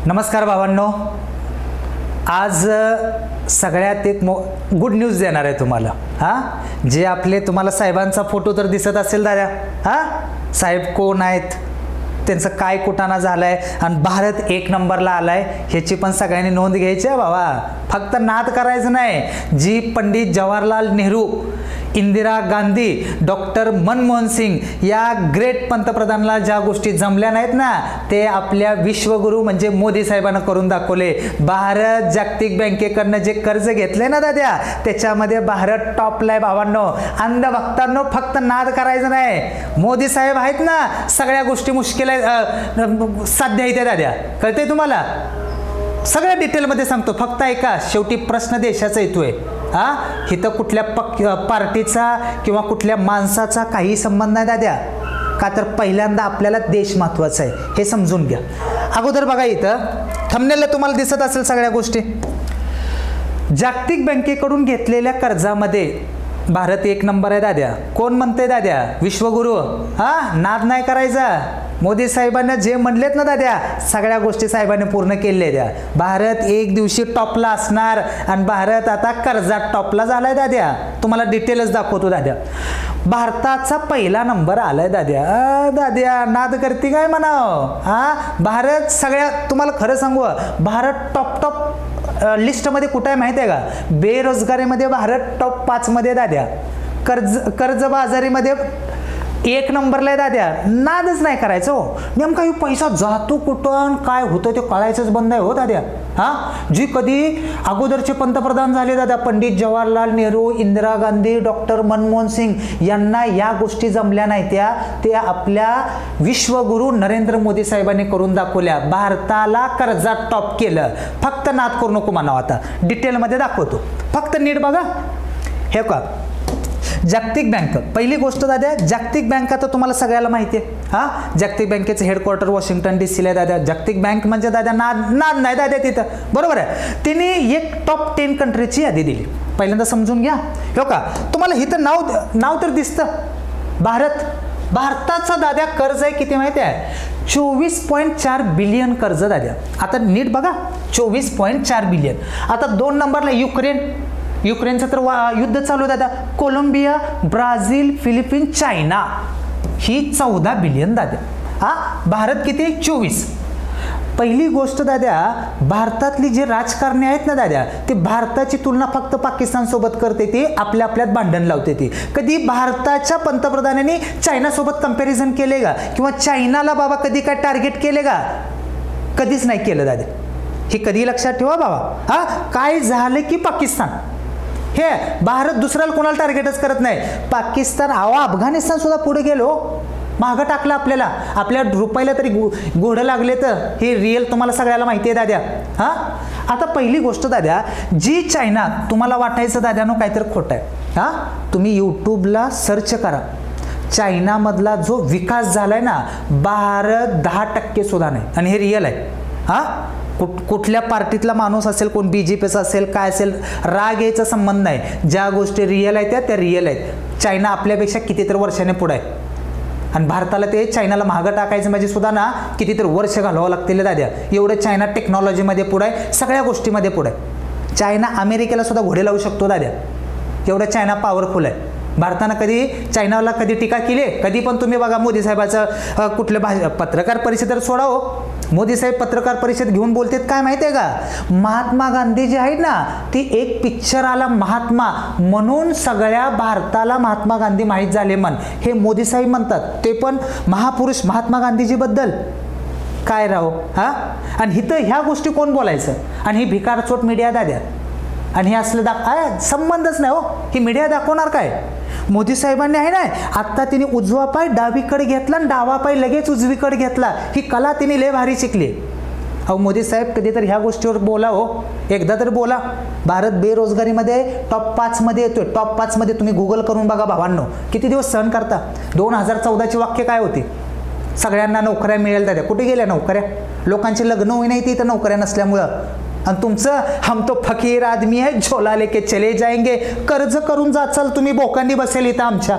नमस्कार भावांनो, आज सगळ्यात एक गुड न्यूज देणार आहे तुम्हाला। जे आपले तुम्हाला साहेबांचा फोटो तर दिसत असेल दादा, साहेब कोण आहेत, त्यांचं काय कुटाणा झालाय आणि भारत एक नंबरला आलाय ह्याची पण सगळ्यांनी नोंद घ्यायची आहे बाबा। फक्त नाद करायचं नाही। जी पंडित जवाहरलाल नेहरू, इंदिरा गांधी, डॉक्टर मनमोहन सिंग या ग्रेट पंतप्रधानाला ज्या गोष्टी जमल्या नाहीत ना, ते आपल्या विश्वगुरु म्हणजे मोदी साहेबांना करून दाखवले। भारत जागतिक बँकेकडनं जे कर्ज घेतले ना दादा, त्याच्यामध्ये भारत टॉपला आहे भावांनो। अंधभक्तांनो, फक्त नाद करायचं नाही। मोदी साहेब आहेत ना, सगळ्या गोष्टी मुश्किल साध्य आहेत दादा, कळतंय तुम्हाला? सगळ्या डिटेलमध्ये सांगतो, फक्त ऐका। शेवटी प्रश्न देशाचा येतोय। इथं कुठल्या पार्टीचा किंवा कुठल्या माणसाचा काही संबंध नाही दाद्या, का तर पहिल्यांदा आपल्याला देश महत्वाचा आहे हे समजून घ्या। अगोदर बघा, इथं थंबनेलला तुम्हाला दिसत असेल सगळ्या गोष्टी। जागतिक बँकेकडून घेतलेल्या कर्जामध्ये भारत एक नंबर आहे दाद्या। कोण म्हणते दाद्या? विश्वगुरु। नाद नाही करायचा। मोदी साहेबांना जे म्हणलेत ना दाद्या, सगळ्या गोष्टी साहेबांनी पूर्ण केल्या द्या। भारत एक दिवशी टॉपला असणार आणि भारत आता कर्जात टॉपला झालाय दाद्या। तुम्हाला डिटेलच दाखवतो दाद्या। भारताचा पहिला नंबर आलाय दाद्या। दाद्या नाद करते काय म्हणाव? भारत सगळ्या, तुम्हाला खरं सांगू, भारत टॉप लिस्टमध्ये कुठे आहे माहिती आहे का? बेरोजगारीमध्ये भारत टॉप 5 मध्ये दाद्या। कर्जबाजारीमध्ये एक नंबरला आहे दाद्या। नादच नाही करायचं हो। नेमका पैसा जातो कुठं, काय होतं ते कळायचंच बंद आहे हो दाद्या। जी कधी अगोदरचे पंतप्रधान झाले दादा, पंडित जवाहरलाल नेहरू, इंदिरा गांधी, डॉक्टर मनमोहन सिंग यांना या गोष्टी जमल्या नाही त्या, ते आपल्या विश्वगुरु नरेंद्र मोदी साहेबांनी करून दाखवल्या। भारताला कर्जात टॉप केलं। फक्त नाद करू नको म्हणावं। आता डिटेलमध्ये दाखवतो, फक्त नीट बघा। हे का जागतिक बँक, पहिली गोष्ट दादा, जागतिक बँक आता तुम्हाला सगळ्याला माहिती आहे। जागतिक बँकेचं हेडक्वार्टर वॉशिंग्टन DC ला दादा। जागतिक बँक म्हणजे दादा नाद नाही दादा तिथं, बरोबर आहे। तिने एक टॉप 10 कंट्रीची यादी दिली। पहिल्यांदा समजून घ्या। हो का, तुम्हाला इथं नाव तर दिसतं भारत। भारताचा दादा कर्ज आहे किती माहिती आहे? 24.4 बिलियन कर्ज दादा। आता नीट बघा, 24.4 बिलियन। आता 2 नंबरला युक्रेनचं तर युद्ध चालू आहे दादा। कोलंबिया, ब्राझील, फिलिपिन, चायना ही 14 बिलियन दादा। भारत किती? 24। पहिली गोष्ट दादा, भारतातली जे राजकारणी आहेत ना दादा, ते भारताची तुलना फक्त पाकिस्तान सोबत करते। ती आपल्यात भांडण लावते। ती कधी भारताच्या पंतप्रधानांनी चायना सोबत कंपॅरिझन केले का? किंवा चायनाला बाबा कधी काय टार्गेट केले का? कधीच नाही केलं दादा। हे कधी लक्षात ठेवा बाबा। काय झालं की पाकिस्तान, हे भारत दुसऱ्याला कोणाला टार्गेटच करत नाही। पाकिस्तान, अफगाणिस्तान सुद्धा पुढे गेलो, मागं टाकलं आपल्याला। आपल्या रुपयाला तरी घोडं लागले तर हे रिअल तुम्हाला सगळ्याला माहिती आहे दाद्या। आता पहिली गोष्ट दाद्या, जी चायना, तुम्हाला वाटायचं दाद्यानो काहीतरी खोटं आहे। तुम्ही यूट्यूबला सर्च करा, चायनामधला जो विकास झालाय ना, भारत 10% सुद्धा नाही, आणि हे रिअल आहे। कुठल्या पार्टीतला माणूस असेल, कोण BJPचा असेल, काय असेल, राग यायचा संबंध नाही। ज्या गोष्टी रिअल आहेत त्या रिअल आहेत। चायना आपल्यापेक्षा कितीतरी वर्षाने पुढे आहे, आणि भारताला ते चायनाला मागं टाकायचं म्हणजे सुद्धा ना कितीतरी वर्ष घालवावं लागतील दाद्या। एवढं चायना टेक्नॉलॉजीमध्ये पुढे आहे, सगळ्या गोष्टीमध्ये पुढे आहे। चायना अमेरिकेला सुद्धा घोडे लावू शकतो दाद्या, एवढं चायना पॉवरफुल आहे। भारतानं कधी चायनाला कधी टीका केली? कधी पण तुम्ही बघा, मोदी साहेबाचं कुठलं पत्रकार परिषदेवर सोडा हो, मोदी साहेब पत्रकार परिषद घेऊन बोलतात काय माहिती आहे का? महात्मा गांधी जे आहेत ना, ती एक पिक्चर आला महात्मा, म्हणून सगळ्या भारताला महात्मा गांधी माहीत झाले म्हण, हे मोदी साहेब म्हणतात। ते पण महापुरुष महात्मा गांधीजी बद्दल काय राहो। आणि इथं ह्या गोष्टी कोण बोलायचं? आणि ही भिकारचोट मीडिया दाद्या, आणि हे असलं संबंधच नाही हो। ही मीडिया दाखवणार काय? मोदी साहेबांनी आहे ना, आत्ता तिने उजवा पाय डावीकडे घेतला आणि डावा पाय लगेच उजवीकडे घेतला। ही कला तिने लय भारी शिकली। मोदी साहेब कधीतरी ह्या गोष्टीवर बोला हो, एकदा तर बोला। भारत बेरोजगारीमध्ये टॉप 5 मध्ये येतोय। टॉप 5 मध्ये तुम्ही गुगल करून बघा भावांनो, किती दिवस सहन करता। 2014ची वाक्य काय होती? सगळ्यांना नोकऱ्या मिळेल दादा। कुठे गेल्या नोकऱ्या? लोकांचे लग्न होई नाही तिथं नोकऱ्या नसल्यामुळं। आणि तुमचं हम तो फकीर आदमी है, झोला लेके चले जाएंगे, कर्ज करून जाचाल तुम्ही, बोकांडी बसेल इथं आमच्या।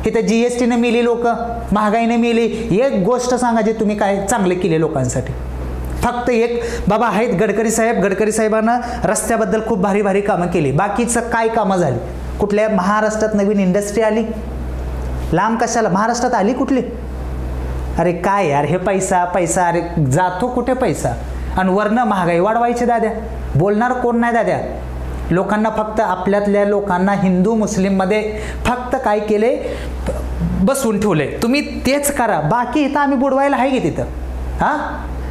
इथं GSTने मिली लोक, महागाईने मिली। एक गोष्ट सांगा जे तुम्ही काय चांगले केले लोकांसाठी, फक्त एक बाबा आहेत गडकरी साहेबांना रस्त्याबद्दल खूप भारी भारी कामं केली, बाकीचं काय कामं झाली? कुठल्या महाराष्ट्रात नवीन इंडस्ट्री आली? लांब कशाला महाराष्ट्रात आली कुठली? अरे काय यार हे पैसा पैसा, अरे जातो कुठे पैसा? आणि वरनं महागाई वाढवायची दाद्या, बोलणार कोण नाही दाद्या. लोकांना फक्त आपल्यातल्या लोकांना हिंदू मुस्लिममध्ये फक्त काय केले, बसवून ठेवले. तुम्ही तेच करा, बाकी इथं आम्ही बुडवायला आहे की तिथं. हां,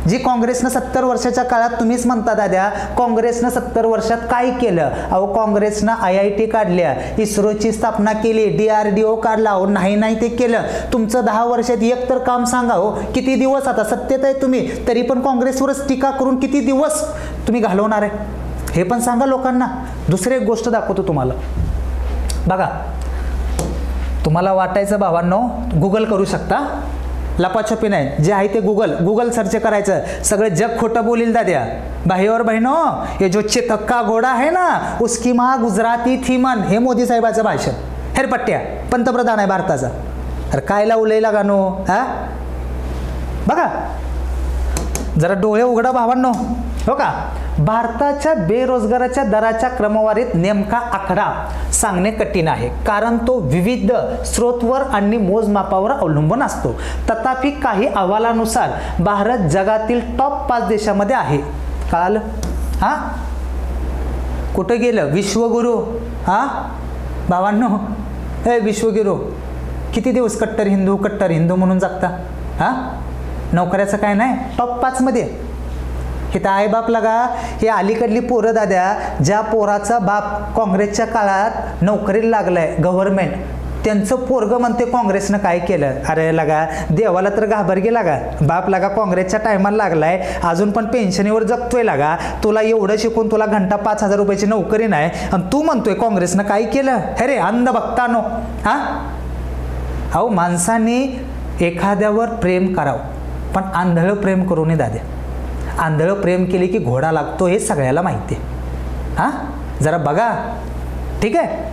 जी काँग्रेसनं 70 वर्षाच्या काळात, तुम्हीच म्हणता दाद्या काँग्रेसनं 70 वर्षात काय केलं? अहो काँग्रेसनं IIT काढल्या, इस्रोची स्थापना केली, DRDO काढला. अहो नाही ते केलं. तुमचं 10 वर्षात एक तर काम सांगा हो. किती दिवस आता सत्तेत आहे तुम्ही, तरी पण काँग्रेसवरच टीका करून किती दिवस तुम्ही घालवणार आहे हे पण सांगा लोकांना. दुसरी एक गोष्ट दाखवतो तुम्हाला. बघा, तुम्हाला वाटायचं भावांनो गुगल करू शकता, लपाछपी नाही, जे आहे ते गुगल सर्च करायचं. सगळं जग खोटं बोलील दाद्या. भाई और बहनों, ये जो चेतक्का घोडा है ना उसकी माँ गुजराती थी मन. हे मोदी साहेबाचं भाषण. हेरपट्ट्या पंतप्रधान आहे भारताचा. अरे काय लावलंय लगानो? हा बघा, जरा डोळे उघडा भावांनो. हो का, भारताच्या बेरोजगाराच्या दराच्या क्रमवारीत नेमका आकडा सांगणे कठीण आहे, कारण तो विविध स्रोतवर आणि मोजमापावर अवलंबून असतो. तथापि काही अहवालानुसार भारत जगातील टॉप 5 देशामध्ये आहे. कळालं? हां, कुठं गेलं विश्वगुरु? हां भावांनो, हे विश्वगुरु किती दिवस कट्टर हिंदू म्हणून जगता? हां, नोकऱ्याचं काय नाही, टॉप 5 मध्ये. इथं आई बाप लगा, हे अलीकडली पोरं दाद्या, ज्या पोराचा बाप काँग्रेसच्या काळात नोकरीला लागलाय गव्हर्नमेंट, त्यांचं पोरगं म्हणते काँग्रेसनं काय केलं. अरे लगा, देवाला तर घाबरगे लागा. बाप लगा काँग्रेसच्या टायमाला लागलाय, अजून पण पेन्शनीवर जगतोय लागा. तुला एवढं शिकून तुला घंटा 5,000 रुपयाची नोकरी नाही, आणि तू म्हणतोय काँग्रेसनं काय केलं? हे रे अंध बघतानो. हां, अहो माणसांनी एखाद्यावर प्रेम करावं, पण आंधळं प्रेम करू नये दाद्या. आंधळं प्रेम केले की घोडा लागतो हे सगळ्याला माहिती आहे. हां, जरा बघा. ठीक आहे,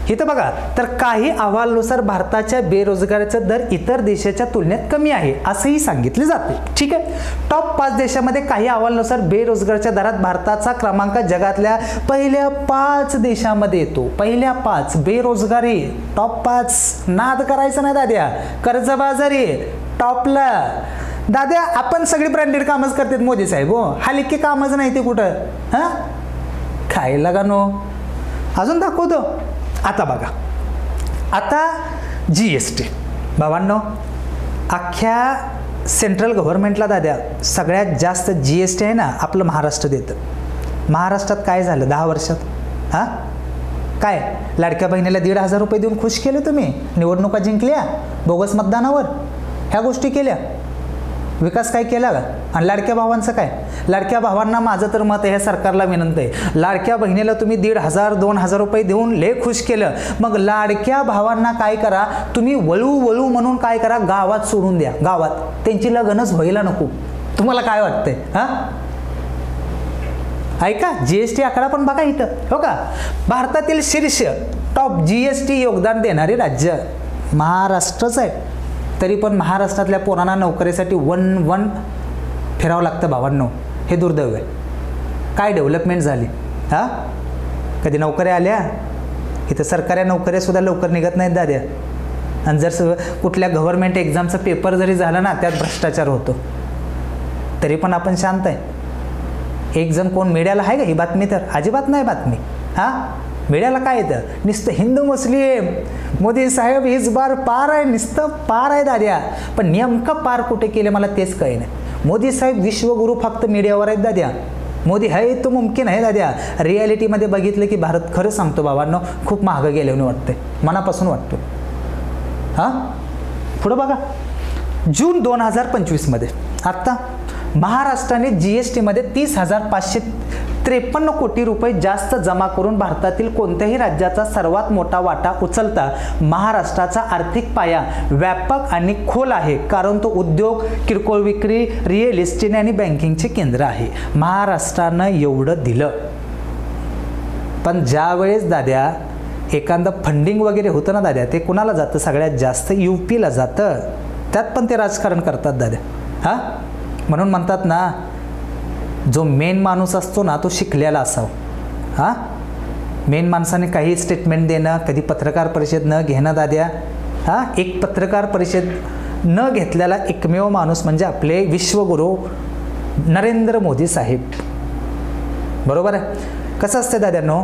इथं बघा, तर काही अहवालानुसार भारताच्या बेरोजगारीचा दर इतर देशाच्या तुलनेत कमी आहे असंही सांगितले जाते. ठीक आहे, टॉप 5 देशामध्ये काही अहवालानुसार बेरोजगारीच्या दरात भारताचा क्रमांक जगातल्या पहिल्या 5 देशामध्ये येतो. पहिल्या 5 बेरोजगारी, टॉप 5. नाद करायचं नाही दाद्या, कर्जबाजारी टॉपला. दाद्या आपण सगळी ब्रँडेड कामच करतात मोदी साहेब. हो, हलकी कामच नाही ते कुठं. हां, काय लगानो, अजून दाखवतो. आता बघा, आता GST भावांनो, अख्ख्या सेंट्रल गव्हर्नमेंटला दाद्या सगळ्यात जास्त GST आहे ना आपलं महाराष्ट्र देतं. महाराष्ट्रात काय झालं 10 वर्षात? हां, काय लाडक्या बहिणीला 1,500 रुपये देऊन खुश केले तुम्ही, निवडणुका जिंकल्या, बोगस मतदानावर ह्या गोष्टी केल्या, विकास काय केला का? आणि लाडक्या भावांचं काय? लाडक्या भावांना माझं तर मत आहे, सरकारला विनंती आहे, लाडक्या बहिणीला तुम्ही 1,500-2,000 रुपये देऊन लय खुश केलं, मग लाडक्या भावांना काय करा तुम्ही, वळू म्हणून काय करा, गावात सोडून द्या. गावात त्यांची लग्नच व्हायला नको. तुम्हाला काय वाटतंय? हां, ऐका, GST आकडा पण बघा इथं. हो का, भारतातील शीर्ष टॉप GST योगदान देणारे राज्य महाराष्ट्रच आहे. तरी पण महाराष्ट्रातल्या पोरांना नोकरीसाठी वन फिरावं लागतं भावांनो. हे दुर्दैव आहे. काय डेव्हलपमेंट झाली? हां, कधी नोकऱ्या आल्या? इथं सरकारी नोकऱ्यासुद्धा लवकर निघत नाहीत दाद्या. आणि जर कुठल्या गव्हर्नमेंट एक्झामचा पेपर जरी झाला ना, त्यात भ्रष्टाचार होतो, तरी पण आपण शांत आहे. एक जण कोण मीडियाला आहे का ही बातमी? तर अजिबात नाही बातमी. हां, मीडियाला काय येतं? नुसतं हिंदू मुस्लिम, मोदी साहेब हीच बार पार आहे, नुसतं पार आहे दाद्या. पण नेमकं पार कुठे केले मला तेच काही नाही. मोदी साहेब विश्वगुरु फक्त मीडियावर आहेत दाद्या. मोदी है तो मुमकिन आहे दाद्या. रियालिटीमध्ये बघितलं की भारत, खरं सांगतो बाबांनो, खूप महाग गेल्याने वाटतंय, मनापासून वाटतो. हां, पुढं बघा, जून 2025 आत्ता महाराष्ट्राने GSTमध्ये 30,553 कोटी रुपये जास्त जमा करून भारतातील कोणत्याही राज्याचा सर्वात मोठा वाटा उचलता महाराष्ट्राचा आर्थिक पाया व्यापक आणि खोल आहे, कारण तो उद्योग, किरकोळ विक्री, रिअल इस्टेट आणि बँकिंगचे केंद्र आहे. महाराष्ट्रानं एवढं दिलं, पण ज्यावेळेस दाद्या एखादं फंडिंग वगैरे होतं ना दाद्या, ते कुणाला जातं? सगळ्यात जास्त UPला जातं. त्यात पण ते राजकारण करतात दाद्या. हां, म्हणून म्हणतात ना, जो मेन माणूस असतो ना तो शिकलेला असावा. हां, मेन माणसाने काही स्टेटमेंट देणं, कधी पत्रकार परिषद न घेणं दाद्या. हां, एक पत्रकार परिषद न घेतलेला एकमेव माणूस म्हणजे आपले विश्वगुरू नरेंद्र मोदी साहेब. बरोबर आहे. कसं असतं दाद्यांनो,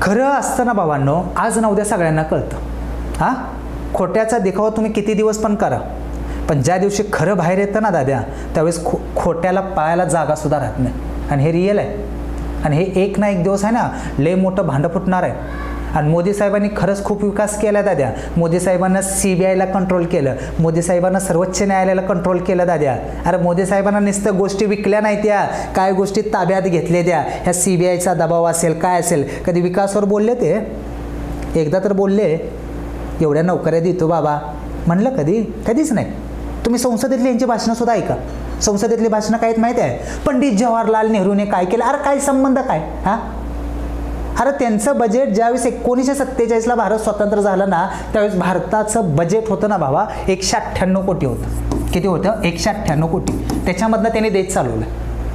खरं असतं ना भावांनो, आज ना उद्या सगळ्यांना कळतं. हां, खोट्याचा देखावा तुम्ही किती दिवस पण करा, पण ज्या दिवशी खरं बाहेर येतं ना दाद्या, त्यावेळेस खोट्याला पायाला जागासुद्धा राहत नाही. आणि हे रिअल आहे. आणि हे एक ना एक दिवस आहे ना लय मोठं भांडं फुटणार आहे. आणि मोदी साहेबांनी खरंच खूप विकास केला दाद्या. मोदी साहेबांना CBIला कंट्रोल केलं, मोदी साहेबांना सर्वोच्च न्यायालयाला कंट्रोल केलं दाद्या. अरे मोदी साहेबांना नुसतं गोष्टी विकल्या नाही, त्या काय गोष्टी ताब्यात घेतल्या त्या. ह्या CBIचा दबाव असेल काय असेल. कधी विकासावर बोलले ते? एकदा तर बोलले, एवढ्या नोकऱ्या देतो बाबा म्हणलं कधी? कधीच नाही. तुम्ही संसदेतली यांची भाषणंसुद्धा ऐका. संसदेतली भाषणं काहीच माहिती आहे? पंडित जवाहरलाल नेहरूने काय केलं? अरे काय संबंध काय? हां, अरे त्यांचं बजेट ज्यावेळेस 1947ला भारत स्वतंत्र झाला ना, त्यावेळेस भारताचं बजेट होतं ना भावा 198 कोटी होतं. किती होतं? 198 कोटी. त्याच्यामधनं त्यांनी देश चालवलं,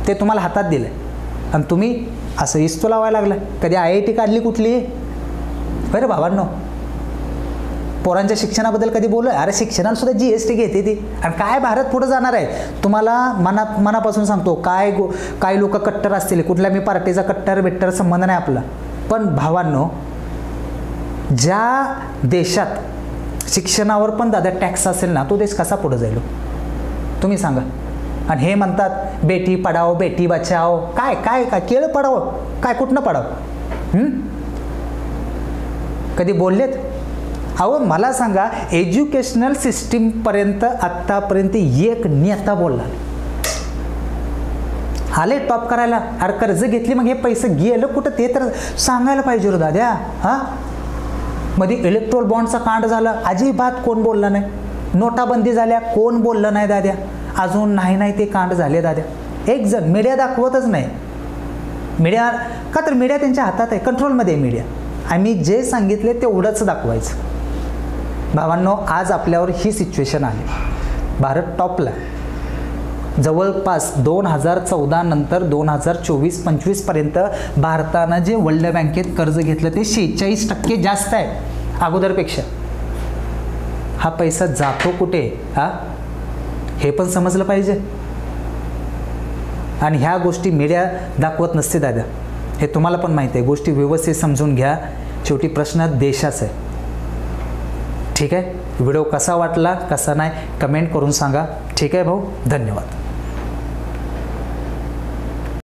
ते तुम्हाला हातात दिलं. आणि तुम्ही असं इस्तो लावायला लागला. कधी IIT काढली कुठली? बरं भावांनो, पोरांच्या शिक्षणाबद्दल कधी बोललो? अरे शिक्षणाला सुद्धा GST घेते ती. आणि काय भारत पुढे जाणार आहे तुम्हाला मनापासून सांगतो. काय लोक कट्टर असतील, कुठल्या मी पार्टीचा कट्टर संबंध नाही आपला. पण भावांनो, ज्या देशात शिक्षणावर पण दादा टॅक्स असेल ना, तो देश कसा पुढे जाईल तुम्ही सांगा. आणि हे म्हणतात बेटी पढाओ बेटी बचाओ. काय काय काय केळं पडावं काय? कुठनं पडावं? कधी बोललेत? अहो मला सांगा, एज्युकेशनल सिस्टीमपर्यंत आत्तापर्यंत एक नेता बोलला आले टॉप करायला. अरे कर्ज घेतली, मग हे पैसे गेलं कुठं ते तर सांगायला पाहिजे रो दाद्या. हां, मध्ये इलेक्ट्रोल बॉन्डचा कांड झाला, अजिबात कोण बोलला नाही. नोटाबंदी झाल्या, कोण बोललं नाही दाद्या. अजून नाही ते कांड झाले दाद्या. एक जण मीडिया दाखवतच नाही. मीडिया का तर मीडिया त्यांच्या हातात आहे, कंट्रोलमध्ये आहे मीडिया. आम्ही जे सांगितले तेवढंच दाखवायचं. भावांनो, आज आपल्यावर ही सिच्युएशन आली. भारत टॉपला. जवळपास 2014 नंतर 2024-25 पर्यंत भारतानं जे वर्ल्ड बँकेत कर्ज घेतलं ते 46% जास्त आहे अगोदरपेक्षा. हा पैसा जातो कुठे? हा, हे पण समजलं पाहिजे. आणि ह्या गोष्टी मीडिया दाखवत नसते दादा, हे तुम्हाला पण माहिती आहे. गोष्टी व्यवस्थित समजून घ्या. शेवटी प्रश्न देशाचा आहे. ठीक आहे, व्हिडिओ कसा वाटला कसा नाही कमेंट करून सांगा. ठीक आहे भाऊ, धन्यवाद.